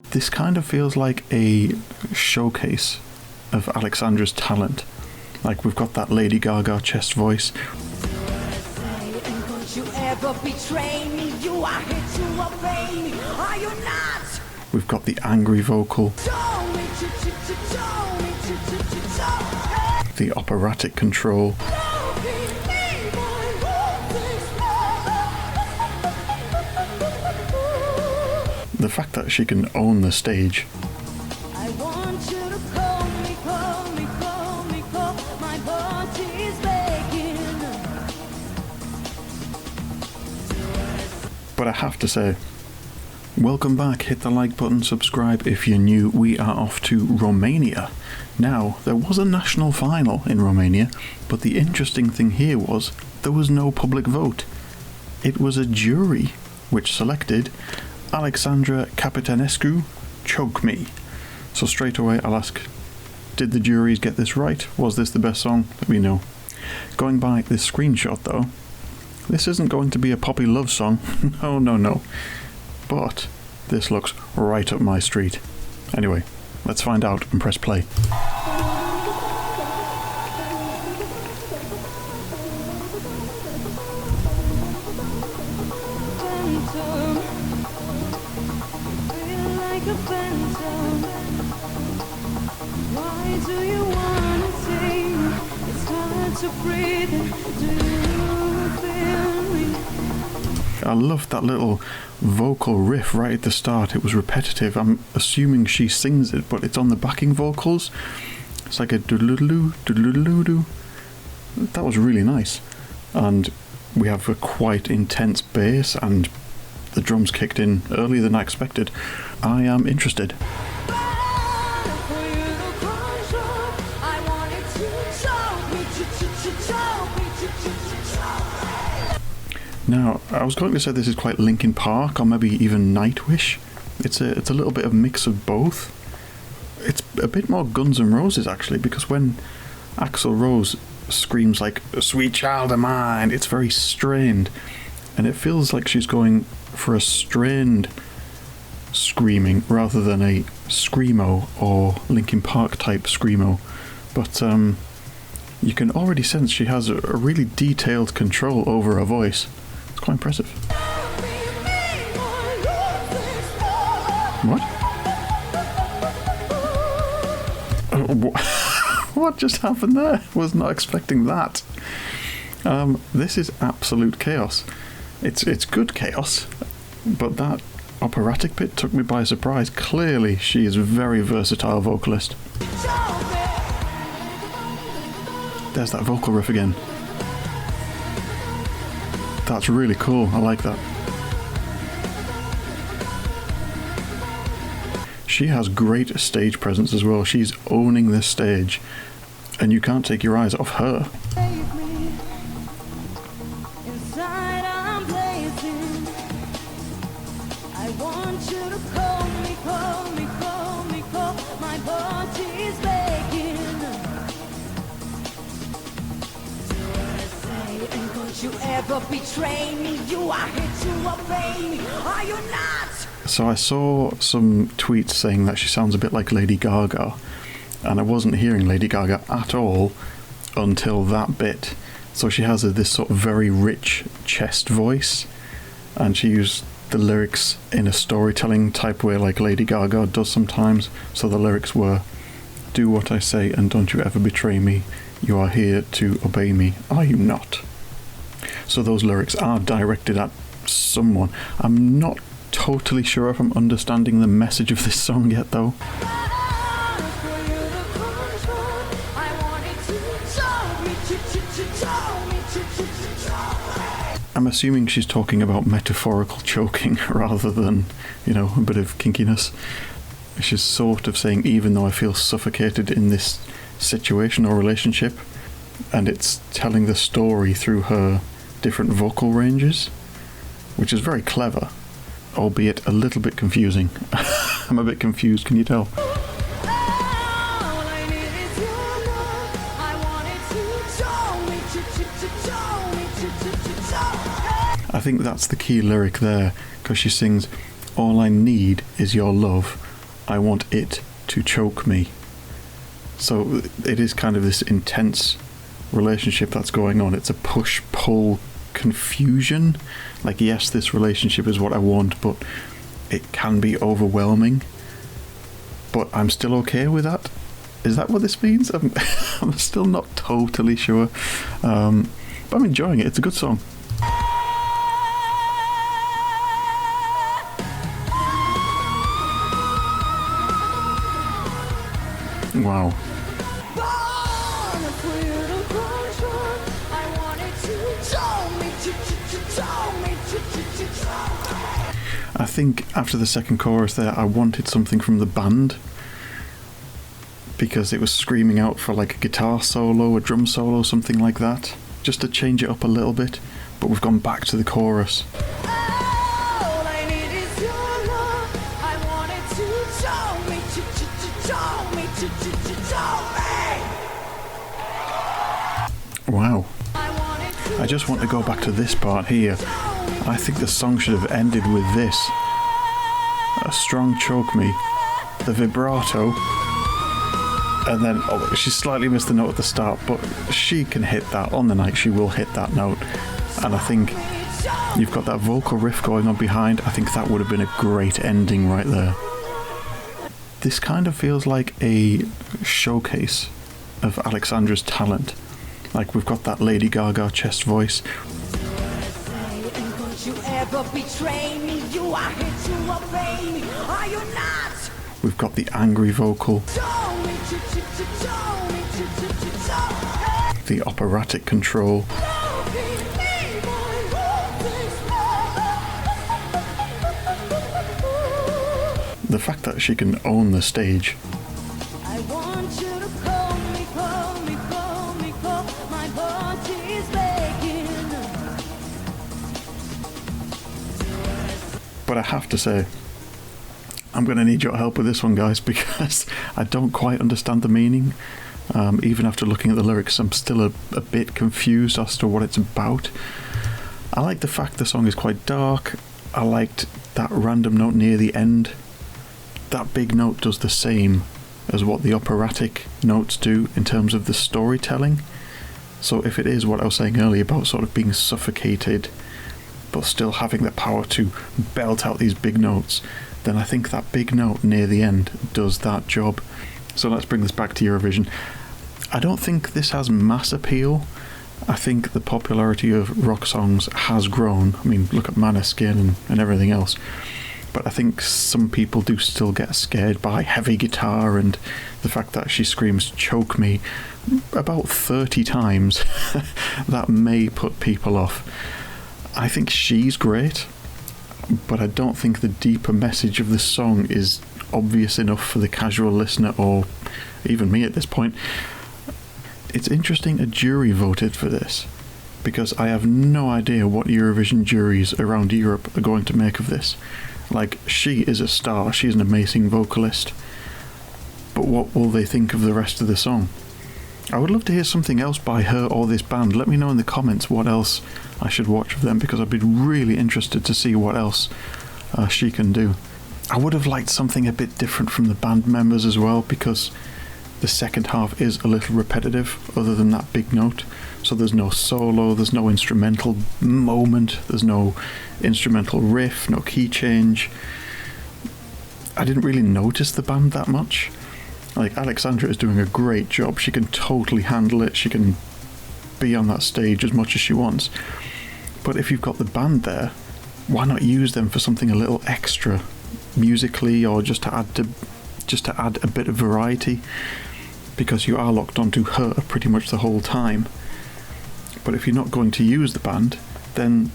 This kind of feels like a showcase of Alexandra's talent. Like, we've got that Lady Gaga chest voice. We've got the angry vocal, the operatic control, the fact that she can own the stage. I want you to call me, call me, call me, call my body's begging. But I have to say, welcome back. Hit the like button, subscribe if you're new. We are off to Romania. Now, there was a national final in Romania, but the interesting thing here was there was no public vote. It was a jury which selected Alexandra Capitanescu, Choke Me. So straight away I'll ask, did the juries get this right? Was this the best song? Let me know. Going by this screenshot though, this isn't going to be a poppy love song. No. But this looks right up my street. Anyway, let's find out and press play. Why do you wanna take me? It's hard to breathe. Do you feel me? I loved that little vocal riff right at the start. It was repetitive. I'm assuming she sings it, but it's on the backing vocals. It's like a doodle-doo, doodle-doo-doo. That was really nice. And we have a quite intense bass, and the drums kicked in earlier than I expected. I am interested. Now, I was going to say this is quite Linkin Park, or maybe even Nightwish. It's a little bit of a mix of both. It's a bit more Guns N' Roses, actually, because when Axl Rose screams like, "Sweet child of mine," it's very strained. And it feels like she's going for a strained screaming rather than a screamo or Linkin Park type screamo. But you can already sense she has a really detailed control over her voice. It's quite impressive. What? What just happened there? Was not expecting that. This is absolute chaos. It's good chaos, but that operatic bit took me by surprise. Clearly, she is a very versatile vocalist. There's that vocal riff again. That's really cool. I like that. She has great stage presence as well. She's owning this stage, and you can't take your eyes off her. I want you to call me, call me, call me, call my body's begging. And don't you ever betray me? You are here to obey me. Are you not? So I saw some tweets saying that she sounds a bit like Lady Gaga, and I wasn't hearing Lady Gaga at all until that bit. So she has this sort of very rich chest voice, and she used the lyrics in a storytelling type way like Lady Gaga does sometimes. So the lyrics were, "Do what I say and don't you ever betray me. You are here to obey me. Are you not?" So those lyrics are directed at someone. I'm not totally sure if I'm understanding the message of this song yet though. I'm assuming she's talking about metaphorical choking rather than, a bit of kinkiness. She's sort of saying, even though I feel suffocated in this situation or relationship, and it's telling the story through her different vocal ranges, which is very clever, albeit a little bit confusing. I'm a bit confused, can you tell? I think that's the key lyric there, because she sings, "All I need is your love. I want it to choke me. So it is kind of this intense relationship that's going on. It's a push-pull confusion. Like, yes, this relationship is what I want, but it can be overwhelming. But I'm still okay with that. Is that what this means? I'm still not totally sure. But I'm enjoying it. It's a good song. Wow. I think after the second chorus there, I wanted something from the band, because it was screaming out for like a guitar solo, a drum solo, something like that, just to change it up a little bit. But we've gone back to the chorus. Wow. I just want to go back to this part here. I think the song should have ended with this. A strong choke me, the vibrato, and then she slightly missed the note at the start, but she can hit that. On the night she will hit that note. And I think you've got that vocal riff going on behind. I think that would have been a great ending right there. This kind of feels like a showcase of Alexandra's talent. Like, we've got that Lady Gaga chest voice. We've got the angry vocal. The operatic control. The fact that she can own the stage. But I have to say, I'm going to need your help with this one, guys, because I don't quite understand the meaning. Even after looking at the lyrics, I'm still a bit confused as to what it's about. I like the fact the song is quite dark. I liked that random note near the end. That big note does the same as what the operatic notes do in terms of the storytelling. So if it is what I was saying earlier about sort of being suffocated but still having the power to belt out these big notes, then I think that big note near the end does that job. So let's bring this back to Eurovision. I don't think this has mass appeal. I think the popularity of rock songs has grown. I mean, look at Måneskin and everything else. But I think some people do still get scared by heavy guitar and the fact that she screams "choke me" about 30 times. That may put people off. I think she's great, but I don't think the deeper message of the song is obvious enough for the casual listener, or even me at this point. It's interesting a jury voted for this, because I have no idea what Eurovision juries around Europe are going to make of this. Like, she is a star, she's an amazing vocalist, but what will they think of the rest of the song? I would love to hear something else by her or this band. Let me know in the comments what else I should watch of them, because I'd be really interested to see what else she can do. I would have liked something a bit different from the band members as well, because the second half is a little repetitive other than that big note. So there's no solo, there's no instrumental moment, there's no instrumental riff, no key change. I didn't really notice the band that much. Like, Alexandra is doing a great job. She can totally handle it. She can be on that stage as much as she wants. But if you've got the band there, why not use them for something a little extra musically, or just to add a bit of variety, because you are locked onto her pretty much the whole time. But if you're not going to use the band, then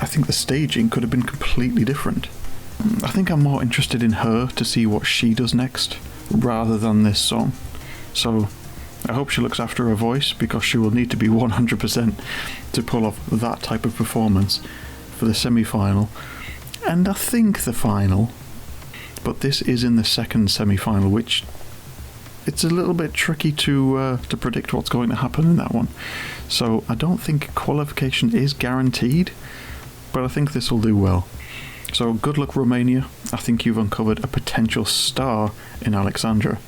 I think the staging could have been completely different. I think I'm more interested in her to see what she does next, rather than this song. So I hope she looks after her voice, because she will need to be 100% to pull off that type of performance for the semi-final, and I think the final. But this is in the second semi-final, which it's a little bit tricky to predict what's going to happen in that one. So I don't think qualification is guaranteed, but I think this will do well. So good luck, Romania. I think you've uncovered a potential star in Alexandra.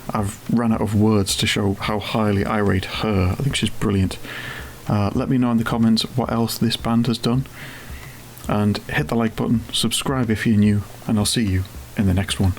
I've ran out of words to show how highly I rate her. I think she's brilliant. Let me know in the comments what else this band has done. And hit the like button, subscribe if you're new, and I'll see you in the next one.